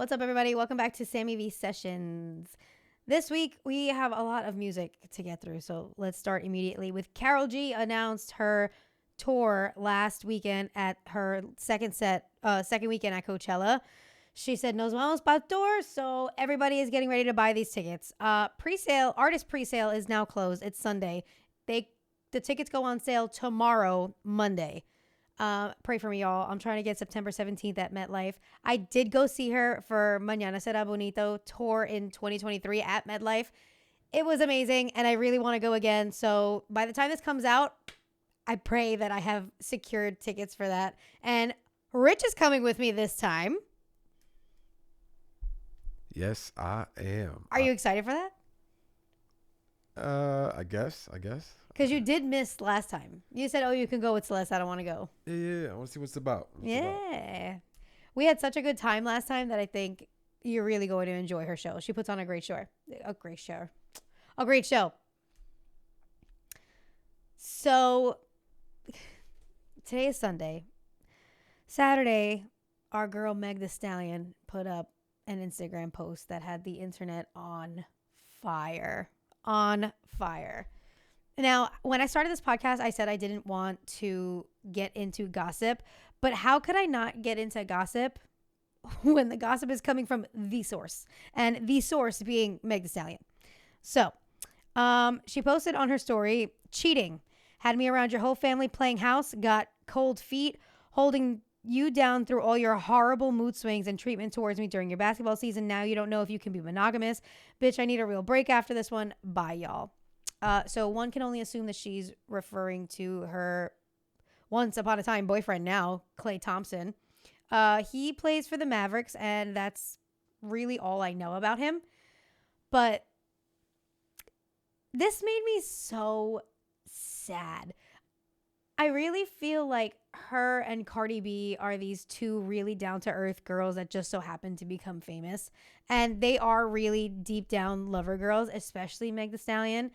What's up, everybody? Welcome back to Sammie Vee Sessions. This week, we have a lot of music to get through, so let's start immediately with Karol G announced her tour last weekend at her second weekend at Coachella. She said, "Nos vamos pa tour," so everybody is getting ready to buy these tickets. Artist pre-sale is now closed. It's Sunday. The tickets go on sale tomorrow, Monday. Pray for me, y'all. I'm trying to get September 17th at MetLife. I did go see her for Mañana Será Bonito tour in 2023 at MetLife. It was amazing, and I really want to go again. So by the time this comes out, I pray that I have secured tickets for that. And Rich is coming with me this time. Yes, I am. Are you excited for that? I guess. Because you did miss last time. You said, "Oh, you can go with Celeste. I don't want to go." Yeah. I want to see what's about. We had such a good time last time that I think you're really going to enjoy her show. She puts on a great show. So today is Sunday. Saturday, our girl Meg Thee Stallion put up an Instagram post that had the internet on fire. Now, when I started this podcast, I said I didn't want to get into gossip, but how could I not get into gossip when the gossip is coming from the source, and the source being Meg Thee Stallion? So, she posted on her story, "Cheating. Had me around your whole family playing house, got cold feet, holding you down through all your horrible mood swings and treatment towards me during your basketball season. Now you don't know if you can be monogamous. Bitch, I need a real break after this one. Bye, y'all." So one can only assume that she's referring to her once upon a time boyfriend now, Klay Thompson. He plays for the Mavericks, and that's really all I know about him. But this made me so sad. I really feel like her and Cardi B are these two really down-to-earth girls that just so happen to become famous. And they are really deep down lover girls, especially Meg Thee Stallion.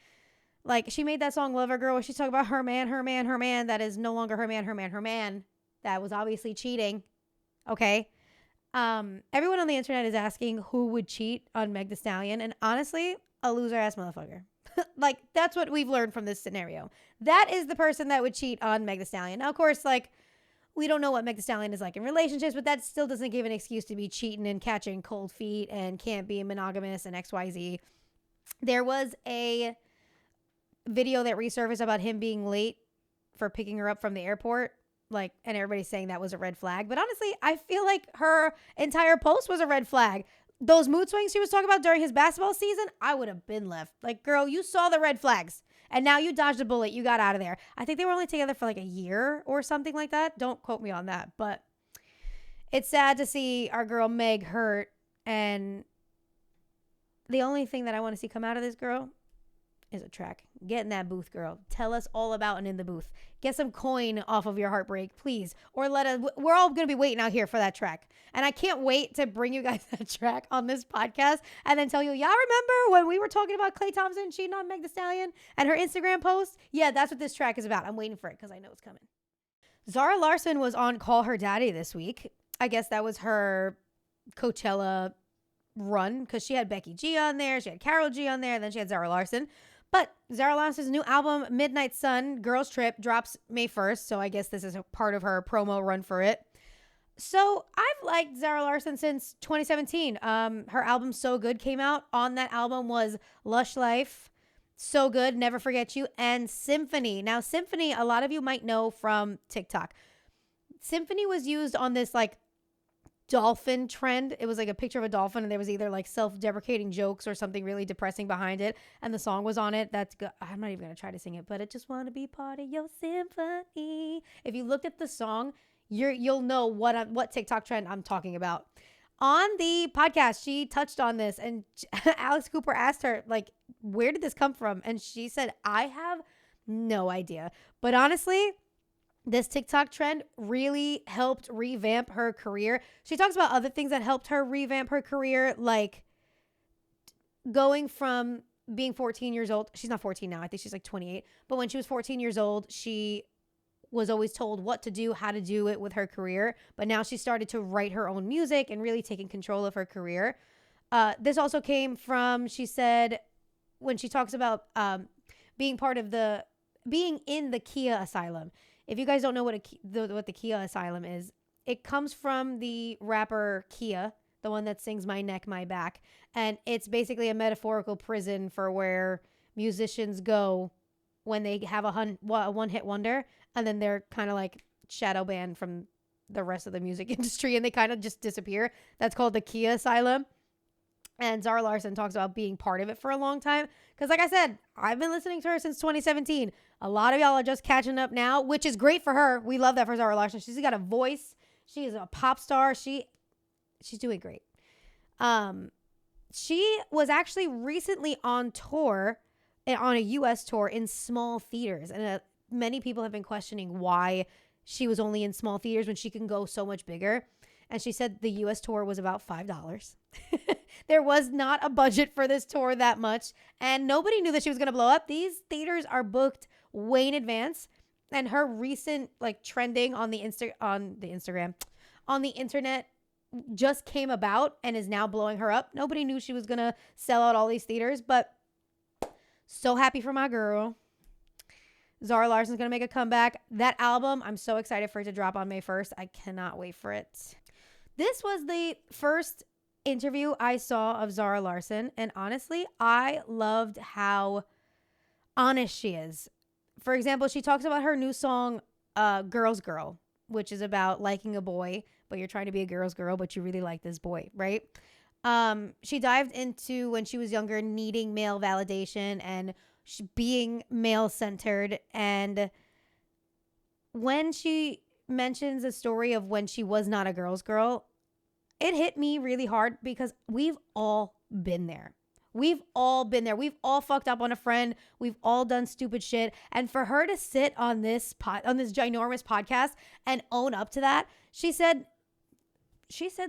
Like, she made that song Lover Girl where she's talking about her man that is no longer her man. That was obviously cheating. Okay. Everyone on the internet is asking who would cheat on Meg Thee Stallion. And honestly, a loser ass motherfucker. Like, that's what we've learned from this scenario. That is the person that would cheat on Meg Thee Stallion. Now, of course, like, we don't know what Meg Thee Stallion is like in relationships, but that still doesn't give an excuse to be cheating and catching cold feet and can't be monogamous and XYZ. There was a video that resurfaced about him being late for picking her up from the airport, like, and everybody's saying that was a red flag. But honestly, I feel like her entire post was a red flag. Those mood swings she was talking about during his basketball season, I would have been left. Like, girl, you saw the red flags and now you dodged a bullet. You got out of there. I think they were only together for like a year or something like that. Don't quote me on that, but it's sad to see our girl Meg hurt. And the only thing that I want to see come out of this girl is a track. Get in that booth, girl. Tell us all about and in the booth. Get some coin off of your heartbreak, please. Or we're all going to be waiting out here for that track. And I can't wait to bring you guys that track on this podcast and then tell you, y'all remember when we were talking about Klay Thompson cheating on Meg Thee Stallion and her Instagram post? Yeah, that's what this track is about. I'm waiting for it because I know it's coming. Zara Larsson was on Call Her Daddy this week. I guess that was her Coachella run because she had Becky G on there. She had Karol G on there. And then she had Zara Larsson. But Zara Larsson's new album, Midnight Sun, Girls Trip, drops May 1st. So I guess this is a part of her promo run for it. So I've liked Zara Larsson since 2017. Her album So Good came out. On that album was Lush Life, So Good, Never Forget You, and Symphony. Now, Symphony, a lot of you might know from TikTok. Symphony was used on this like dolphin trend. It was like a picture of a dolphin and there was either like self-deprecating jokes or something really depressing behind it, and the song was on it. That's good. I'm not even gonna try to sing it, but I just want to be part of your symphony. If you looked at the song, you'll know what TikTok trend I'm talking about. On the podcast, she touched on this, and Alex Cooper asked her, like, where did this come from? And she said, I have no idea, but honestly, this TikTok trend really helped revamp her career. She talks about other things that helped her revamp her career, like going from being 14 years old. She's not 14 now. I think she's like 28. But when she was 14 years old, she was always told what to do, how to do it with her career. But now she started to write her own music and really taking control of her career. This also came from, she said, when she talks about being in the Kia Asylum. If you guys don't know what the Kia Asylum is, it comes from the rapper Kia, the one that sings My Neck, My Back. And it's basically a metaphorical prison for where musicians go when they have a one-hit wonder, and then they're kind of like shadow banned from the rest of the music industry and they kind of just disappear. That's called the Kia Asylum. And Zara Larsson talks about being part of it for a long time. Because like I said, I've been listening to her since 2017. A lot of y'all are just catching up now, which is great for her. We love that for Zara Larsson. She's got a voice. She is a pop star. She's doing great. She was actually recently on tour, on a U.S. tour in small theaters. And many people have been questioning why she was only in small theaters when she can go so much bigger. And she said the U.S. tour was about $5. There was not a budget for this tour that much. And nobody knew that she was going to blow up. These theaters are booked way in advance. And her recent trending on the internet just came about and is now blowing her up. Nobody knew she was going to sell out all these theaters. But so happy for my girl. Zara Larsson's going to make a comeback. That album, I'm so excited for it to drop on May 1st. I cannot wait for it. This was the first interview I saw of Zara Larsson. And honestly, I loved how honest she is. For example, she talks about her new song, Girl's Girl, which is about liking a boy, but you're trying to be a girl's girl, but you really like this boy, right? She dived into when she was younger, needing male validation and being male-centered. And when she mentions a story of when she was not a girl's girl, it hit me really hard because we've all been there. We've all been there. We've all fucked up on a friend. We've all done stupid shit. And for her to sit on this ginormous podcast and own up to that, she said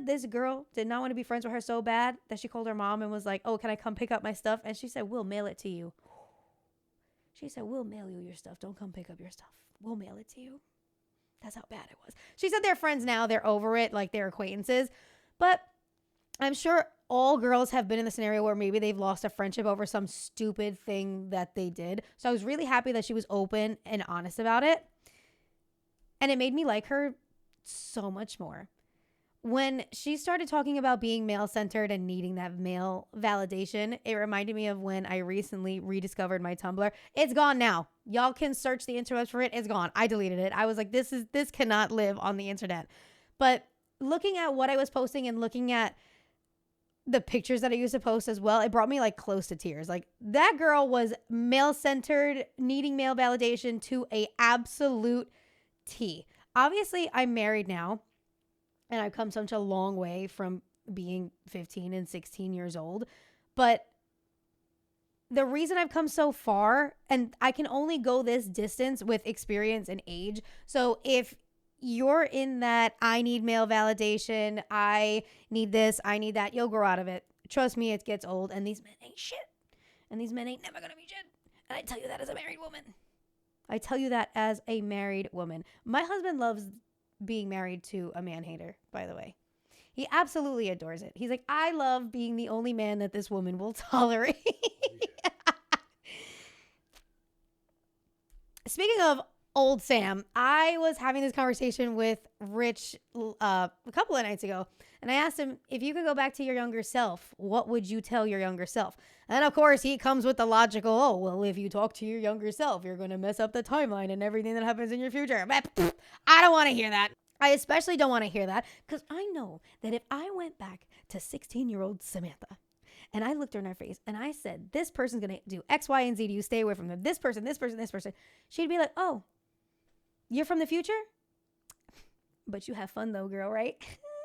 this girl did not want to be friends with her so bad that she called her mom and was like, "Oh, can I come pick up my stuff?" And she said, "We'll mail it to you." She said, "We'll mail you your stuff. Don't come pick up your stuff. We'll mail it to you." That's how bad it was. She said they're friends now. They're over it. Like, they're acquaintances. But I'm sure all girls have been in the scenario where maybe they've lost a friendship over some stupid thing that they did. So I was really happy that she was open and honest about it. And it made me like her so much more. When she started talking about being male-centered and needing that male validation, it reminded me of when I recently rediscovered my Tumblr. It's gone now. Y'all can search the internet for it. It's gone. I deleted it. I was like, this cannot live on the internet. But looking at what I was posting and looking at the pictures that I used to post as well, it brought me close to tears. That girl was male-centered, needing male validation to a absolute T. Obviously, I'm married now. And I've come such a long way from being 15 and 16 years old. But the reason I've come so far, and I can only go this distance with experience and age. So if you're in that, I need male validation, I need this, I need that, you'll grow out of it. Trust me, it gets old. And these men ain't shit. And these men ain't never going to be shit. And I tell you that as a married woman. My husband loves being married to a man hater, by the way. He absolutely adores it. He's like, I love being the only man that this woman will tolerate. Speaking of old Sam, I was having this conversation with Rich a couple of nights ago, and I asked him, if you could go back to your younger self, what would you tell your younger self? And of course, he comes with the logical, oh, well, if you talk to your younger self, you're going to mess up the timeline and everything that happens in your future. But I don't want to hear that. I especially don't want to hear that because I know that if I went back to 16-year-old Samantha and I looked her in her face and I said, this person's going to do X, Y, and Z to you, stay away from them, this person, she'd be like, oh, you're from the future? But you have fun though, girl, right?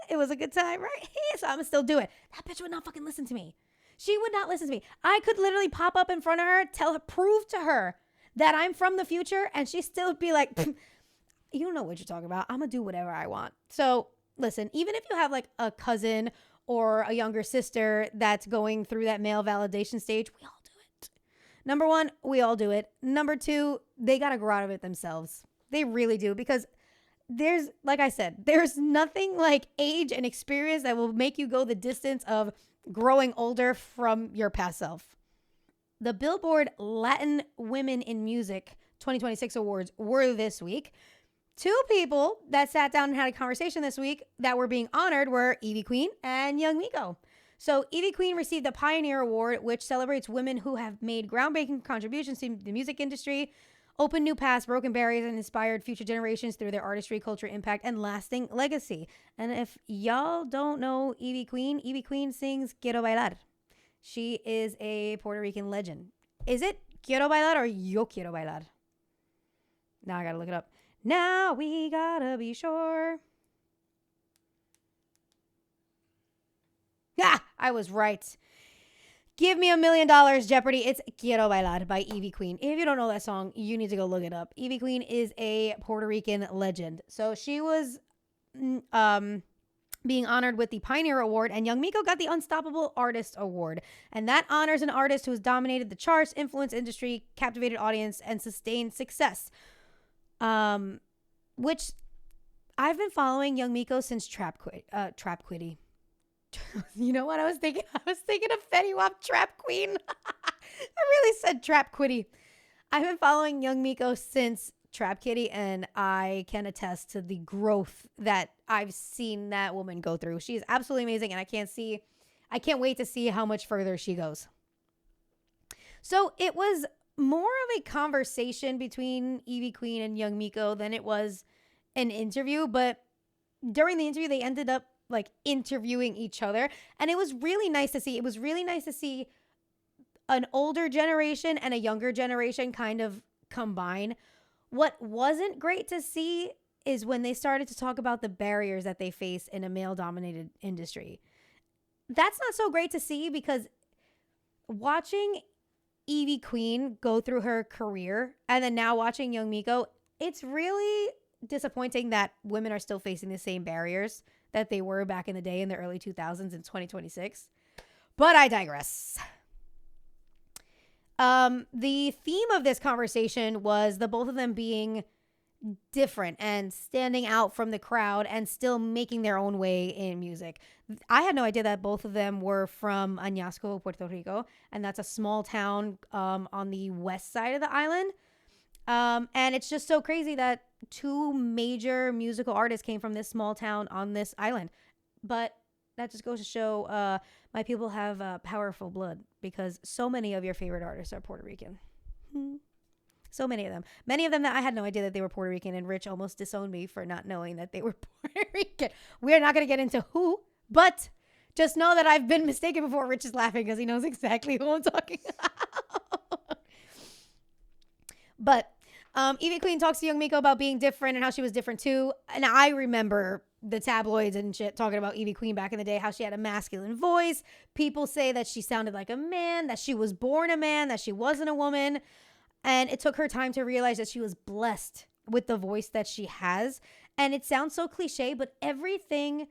It was a good time, right? So I'm going to still do it. That bitch would not fucking listen to me. She would not listen to me. I could literally pop up in front of her, prove to her that I'm from the future, and she still would be like, you don't know what you're talking about. I'm going to do whatever I want. So listen, even if you have a cousin or a younger sister that's going through that male validation stage, we all do it. Number one, we all do it. Number two, they got to grow out of it themselves. They really do, because there's, like I said, there's nothing like age and experience that will make you go the distance of growing older from your past self. The Billboard Latin Women in Music 2026 awards were this week. Two people that sat down and had a conversation this week that were being honored were Ivy Queen and Young Miko. So Ivy Queen received the Pioneer Award, which celebrates women who have made groundbreaking contributions to the music industry, opened new paths, broken barriers, and inspired future generations through their artistry, culture, impact, and lasting legacy. And if y'all don't know Ivy Queen sings Quiero Bailar. She is a Puerto Rican legend. Is it Quiero Bailar or Yo Quiero Bailar? Now I gotta look it up. Now we gotta be sure. Ah, I was right. Give me $1 million, Jeopardy. It's Quiero Bailar by Ivy Queen. If you don't know that song, you need to go look it up. Ivy Queen is a Puerto Rican legend. So she was being honored with the Pioneer Award, and Young Miko got the Unstoppable Artist Award. And that honors an artist who has dominated the charts, influenced industry, captivated audience, and sustained success. Which I've been following Young Miko since Trap Quiddy. You know what I was thinking? I was thinking of Fetty Wap Trap Queen. I really said Trap Quiddy. I've been following Young Miko since Trap Kitty, and I can attest to the growth that I've seen that woman go through. She is absolutely amazing, and I can't wait to see how much further she goes. So it was more of a conversation between Ivy Queen and Young Miko than it was an interview, but during the interview, they ended up like interviewing each other, and it was really nice to see. It was really nice to see an older generation and a younger generation kind of combine. What wasn't great to see is when they started to talk about the barriers that they face in a male-dominated industry. That's not so great to see, because watching Ivy Queen go through her career and then now watching Young Miko, it's really disappointing that women are still facing the same barriers that they were back in the day in the early 2000s in 2026. But I digress. The theme of this conversation was the both of them being different and standing out from the crowd and still making their own way in music. I had no idea that both of them were from Añasco, Puerto Rico, and that's a small town on the west side of the island. And it's just so crazy that two major musical artists came from this small town on this island. But that just goes to show my people have powerful blood, because so many of your favorite artists are Puerto Rican. So many of them. Many of them that I had no idea that they were Puerto Rican, and Rich almost disowned me for not knowing that they were Puerto Rican. We are not going to get into who, but just know that I've been mistaken before. Rich is laughing because he knows exactly who I'm talking about. But Ivy Queen talks to Young Miko about being different and how she was different too. And I remember the tabloids and shit talking about Ivy Queen back in the day, how she had a masculine voice. People say that she sounded like a man, that she was born a man, that she wasn't a woman. And it took her time to realize that she was blessed with the voice that she has. And it sounds so cliche, but everything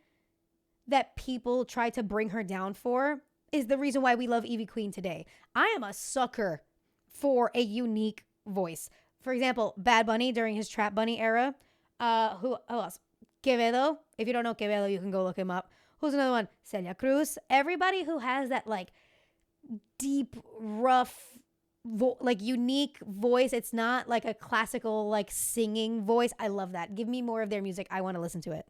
that people try to bring her down for is the reason why we love Ivy Queen today. I am a sucker for a unique voice. For example, Bad Bunny during his Trap Bunny era. Who else? Quevedo. If you don't know Quevedo, you can go look him up. Who's another one? Celia Cruz. Everybody who has that like deep, rough, like unique voice. It's not like a classical like singing voice. I love that. Give me more of their music. I want to listen to it.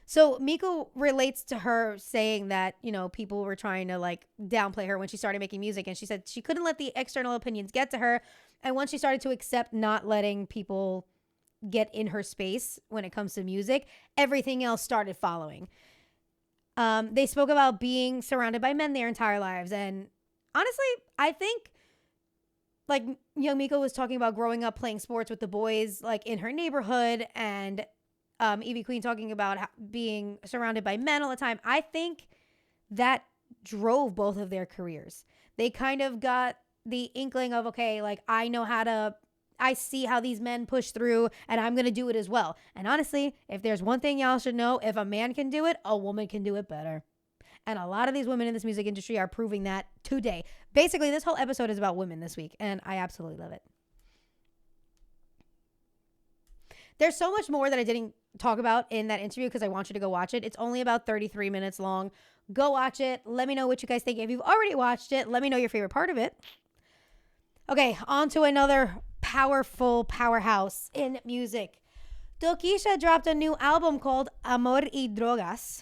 So Miko relates to her saying that, you know, people were trying to like downplay her when she started making music. And she said she couldn't let the external opinions get to her. And once she started to accept not letting people get in her space when it comes to music, everything else started following. They spoke about being surrounded by men their entire lives. And honestly, I think like young Miko was talking about growing up playing sports with the boys like in her neighborhood, and Ivy Queen talking about being surrounded by men all the time. I think that drove both of their careers. They kind of got the inkling of, okay, like I see how these men push through and I'm going to do it as well. And honestly, if there's one thing y'all should know, if a man can do it, a woman can do it better. And a lot of these women in this music industry are proving that today. Basically, this whole episode is about women this week, and I absolutely love it. There's so much more that I didn't talk about in that interview because I want you to go watch it. It's only about 33 minutes long. Go watch it. Let me know what you guys think. If you've already watched it, let me know your favorite part of it. Okay, on to another powerful powerhouse in music. Tokischa dropped a new album called Amor y Drogas.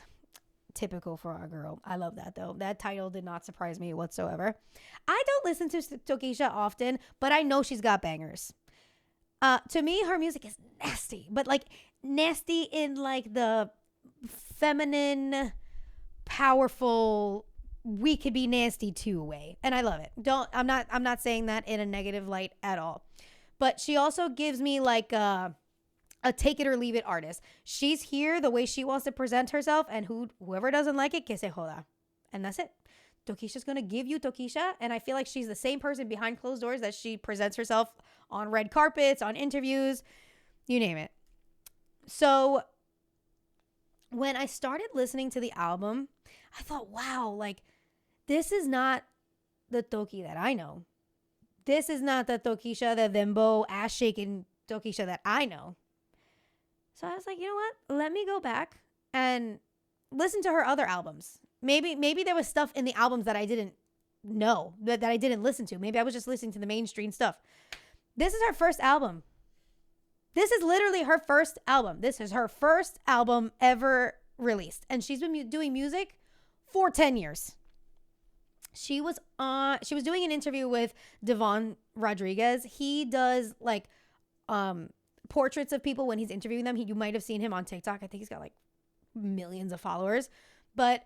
Typical for our girl. I love that though. That title did not surprise me whatsoever. I don't listen to Tokischa often, but I know she's got bangers. To me, her music is nasty, but like nasty in like the feminine, powerful, we could be nasty too way. And I love it. I'm not saying that in a negative light at all. But she also gives me like a take it or leave it artist. She's here the way she wants to present herself, and whoever doesn't like it, que se joda. And that's it. Tokischa's going to give you Tokischa, and I feel like she's the same person behind closed doors that she presents herself on red carpets, on interviews, you name it. So when I started listening to the album, I thought, wow, like this is not the Toki that I know. This is not the Tokischa, the Dembo, ass shaking Tokischa that I know. So I was like, you know what? Let me go back and listen to her other albums. Maybe there was stuff in the albums that I didn't know, that I didn't listen to. Maybe I was just listening to the mainstream stuff. This is her first album. This is literally her first album. This is her first album ever released. And she's been doing music for 10 years. She was doing an interview with Devon Rodriguez. He does like portraits of people when he's interviewing them. You might have seen him on TikTok. I think he's got like millions of followers. But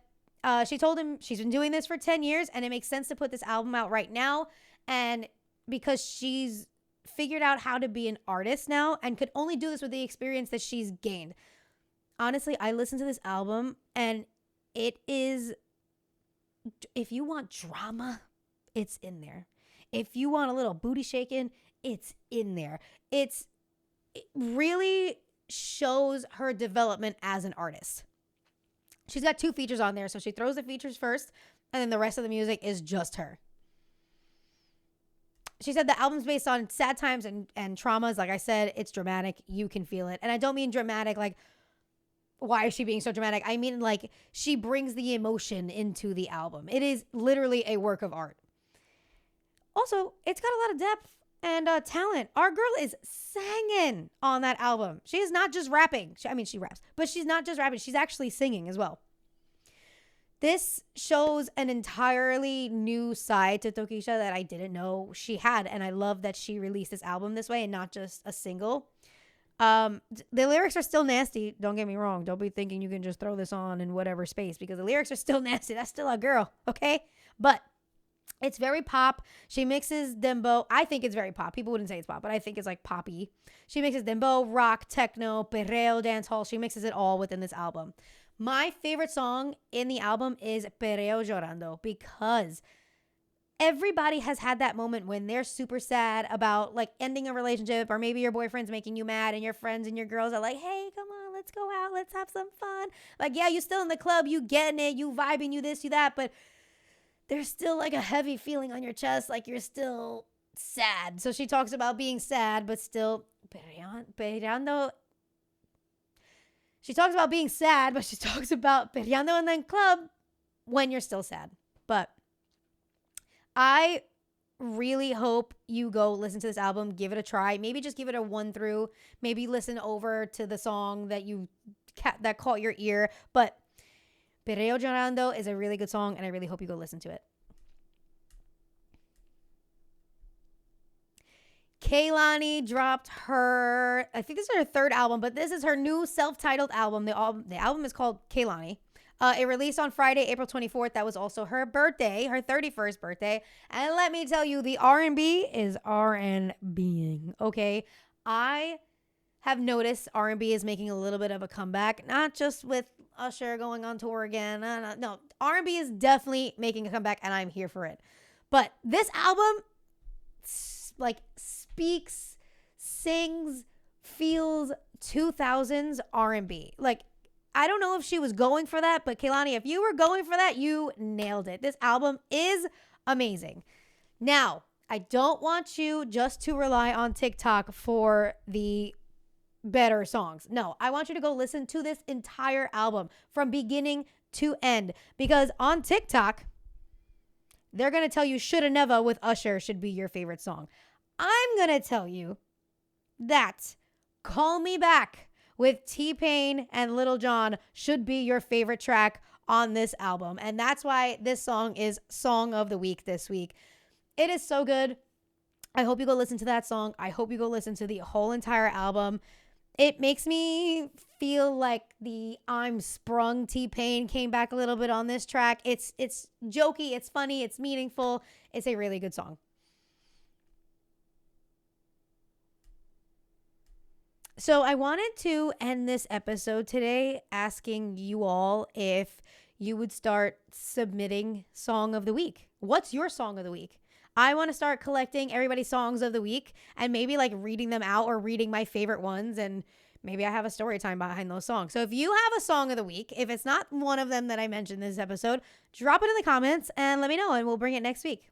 she told him she's been doing this for 10 years and it makes sense to put this album out right now. And because she's figured out how to be an artist now and could only do this with the experience that she's gained. Honestly, I listened to this album and it is, if you want drama, it's in there. If you want a little booty shaking, it's in there. It really shows her development as an artist. She's got 2 features on there, so she throws the features first, and then the rest of the music is just her. She said the album's based on sad times and traumas. Like I said, it's dramatic. You can feel it. And I don't mean dramatic like, why is she being so dramatic? I mean, like, she brings the emotion into the album. It is literally a work of art. Also, it's got a lot of depth and talent. Our girl is singing on that album. She is not just rapping. She raps, but she's not just rapping. She's actually singing as well. This shows an entirely new side to Tokischa that I didn't know she had. And I love that she released this album this way and not just a single. The lyrics are still nasty. Don't get me wrong. Don't be thinking you can just throw this on in whatever space because the lyrics are still nasty. That's still a girl. Okay. But it's very pop. She mixes dembo. I think it's very pop. People wouldn't say it's pop, but I think it's like poppy. She mixes dembo, rock, techno, perreo, dancehall. She mixes it all within this album. My favorite song in the album is Perreo Llorando because everybody has had that moment when they're super sad about like ending a relationship, or maybe your boyfriend's making you mad and your friends and your girls are like, hey, come on, let's go out. Let's have some fun. Like, yeah, you still in the club, you getting it, you vibing, you this, you that, but there's still like a heavy feeling on your chest. Like you're still sad. So she talks about being sad, but still perreando. She talks about being sad, but she talks about perreando in the club when you're still sad. But I really hope you go listen to this album, give it a try. Maybe just give it a 1 through. Maybe listen over to the song that caught your ear. But Perreo Llorando is a really good song, and I really hope you go listen to it. Kehlani dropped her, I think this is her 3rd album, but this is her new self-titled album. The album is called Kehlani. It released on Friday, April 24th. That was also her birthday, her 31st birthday. And let me tell you, the R&B is R&Bing, okay? I have noticed R&B is making a little bit of a comeback, not just with Usher going on tour again. No, R&B is definitely making a comeback, and I'm here for it. But this album, like, speaks, sings, feels 2000s R&B. Like, I don't know if she was going for that, but Kehlani, if you were going for that, you nailed it. This album is amazing. Now, I don't want you just to rely on TikTok for the better songs. No, I want you to go listen to this entire album from beginning to end, because on TikTok, they're going to tell you Shoulda Never with Usher should be your favorite song. I'm going to tell you that Call Me Back with T-Pain and Lil Jon should be your favorite track on this album. And that's why this song is Song of the Week this week. It is so good. I hope you go listen to that song. I hope you go listen to the whole entire album. It makes me feel like the I'm Sprung T-Pain came back a little bit on this track. It's jokey, it's funny, it's meaningful. It's a really good song. So I wanted to end this episode today asking you all if you would start submitting Song of the Week. What's your Song of the Week? I want to start collecting everybody's songs of the week and maybe like reading them out or reading my favorite ones. And maybe I have a story time behind those songs. So if you have a song of the week, if it's not one of them that I mentioned in this episode, drop it in the comments and let me know and we'll bring it next week.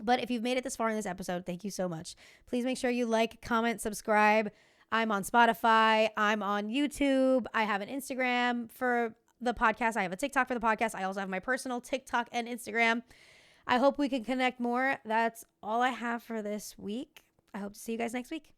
But if you've made it this far in this episode, thank you so much. Please make sure you like, comment, subscribe. I'm on Spotify. I'm on YouTube. I have an Instagram for the podcast. I have a TikTok for the podcast. I also have my personal TikTok and Instagram. I hope we can connect more. That's all I have for this week. I hope to see you guys next week.